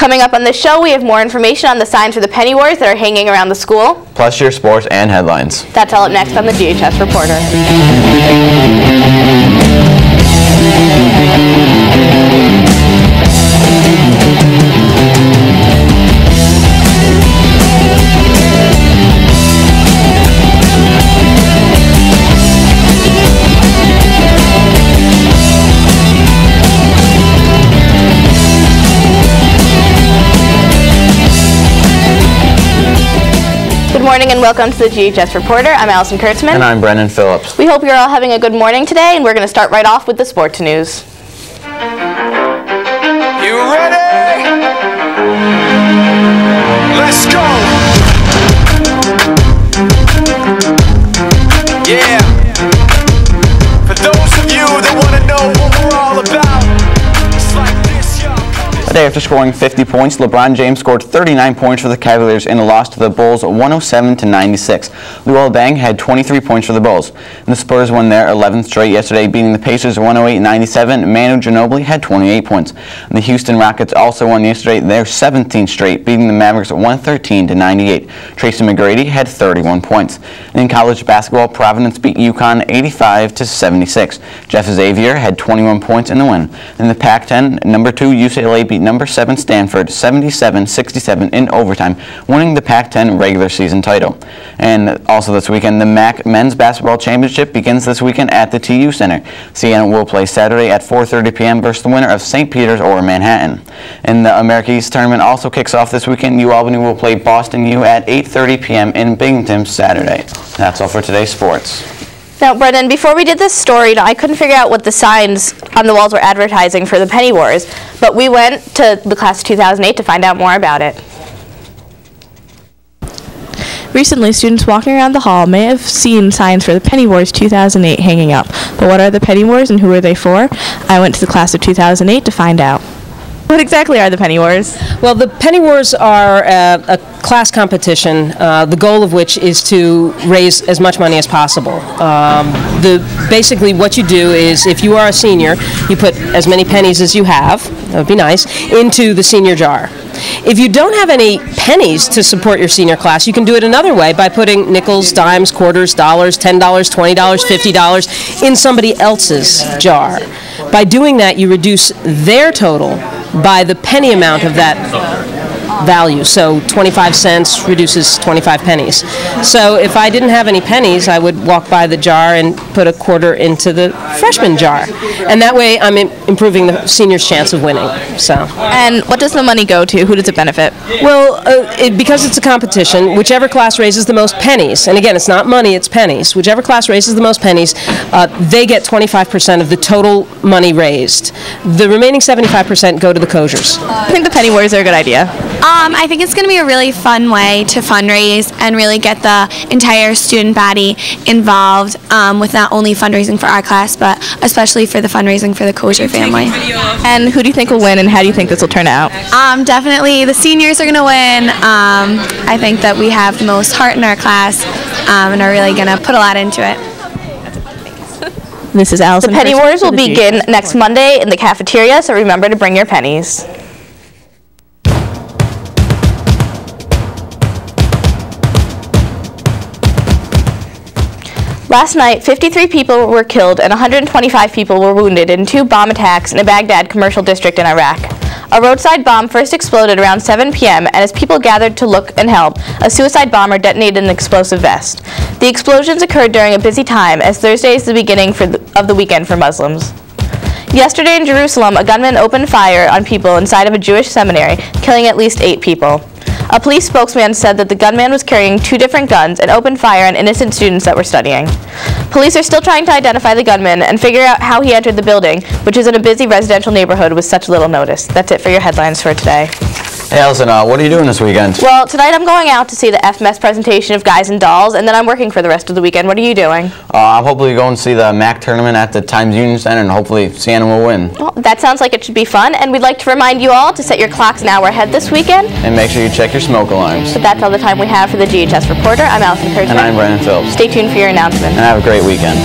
Coming up on the show, we have more information on the signs for the penny wars that are hanging around the school. Plus your sports and headlines. That's all up next on the GHS Reporter. Good morning and welcome to the GHS Reporter. I'm Allison Kurtzman. And I'm Brennan Phillips. We hope you're all having a good morning today, and we're going to start right off with the sports news. You ready? Let's go! Yeah. For those of you that want to know what we're all about, it's like this, y'all. A day after scoring 50 points, LeBron James scored 39 points for the Cavaliers in a loss to the Bulls 107-96. Luol Deng had 23 points for the Bulls. And the Spurs won their 11th straight yesterday, beating the Pacers 108-97. Manu Ginobili had 28 points. And the Houston Rockets also won yesterday their 17th straight, beating the Mavericks 113-98. Tracy McGrady had 31 points. And in college basketball, Providence beat UConn 85-76. Jeff Xavier had 21 points in the win. In the Pac-10, number 2 UCLA beat number 7 Stanford 77-67 in overtime, winning the Pac-10 regular season title. And also this weekend, the MAC Men's Basketball Championship begins this weekend at the TU Center. Siena will play Saturday at 4:30 p.m. versus the winner of St. Peter's or Manhattan. And the America East Tournament also kicks off this weekend. UAlbany will play Boston U at 8:30 p.m. in Binghamton Saturday. That's all for today's sports. Now, Brendan, before we did this story, I couldn't figure out what the signs on the walls were advertising for the penny wars, but we went to the class of 2008 to find out more about it. Recently, students walking around the hall may have seen signs for the Penny Wars 2008 hanging up. But what are the Penny Wars and who are they for? I went to the class of 2008 to find out. What exactly are the Penny Wars? Well, the Penny Wars are a class competition, the goal of which is to raise as much money as possible. Basically what you do is, if you are a senior, you put as many pennies as you have, that would be nice, into the senior jar. If you don't have any pennies to support your senior class, you can do it another way by putting nickels, dimes, quarters, dollars, $10, $20, $50 in somebody else's jar. By doing that, you reduce their total by the penny amount of that value. So 25 cents reduces 25 pennies. So if I didn't have any pennies, I would walk by the jar and put a quarter into the freshman jar. And that way I'm improving the senior's chance of winning. So. And what does the money go to? Who does it benefit? Well, because it's a competition, whichever class raises the most pennies, and again, it's not money, it's pennies. Whichever class raises the most pennies, they get 25% of the total money raised. The remaining 75% go to the Kosers. I think the Penny Wars are a good idea. I think it's going to be a really fun way to fundraise and really get the entire student body involved with not only fundraising for our class, but especially for the fundraising for the Kosher family. And who do you think will win, and how do you think this will turn out? Definitely the seniors are going to win. I think that we have the most heart in our class and are really going to put a lot into it. This is Allison. The Penny Wars will begin next Monday in the cafeteria, so remember to bring your pennies. Last night, 53 people were killed and 125 people were wounded in 2 bomb attacks in a Baghdad commercial district in Iraq. A roadside bomb first exploded around 7 p.m., and as people gathered to look and help, a suicide bomber detonated an explosive vest. The explosions occurred during a busy time, as Thursday is the beginning of the weekend for Muslims. Yesterday in Jerusalem, a gunman opened fire on people inside of a Jewish seminary, killing at least 8 people. A police spokesman said that the gunman was carrying 2 different guns and opened fire on innocent students that were studying. Police are still trying to identify the gunman and figure out how he entered the building, which is in a busy residential neighborhood with such little notice. That's it for your headlines for today. Hey Allison, what are you doing this weekend? Well, tonight I'm going out to see the FMS presentation of Guys and Dolls, and then I'm working for the rest of the weekend. What are you doing? I'm hopefully going to see the MAC tournament at the Times Union Center, and hopefully Siena will win. Well, that sounds like it should be fun, and we'd like to remind you all to set your clocks an hour ahead this weekend. And make sure you check your smoke alarms. But that's all the time we have for the GHS Reporter. I'm Allison Kurtzman. And I'm Brennan Phillips. Stay tuned for your announcement. And have a great weekend.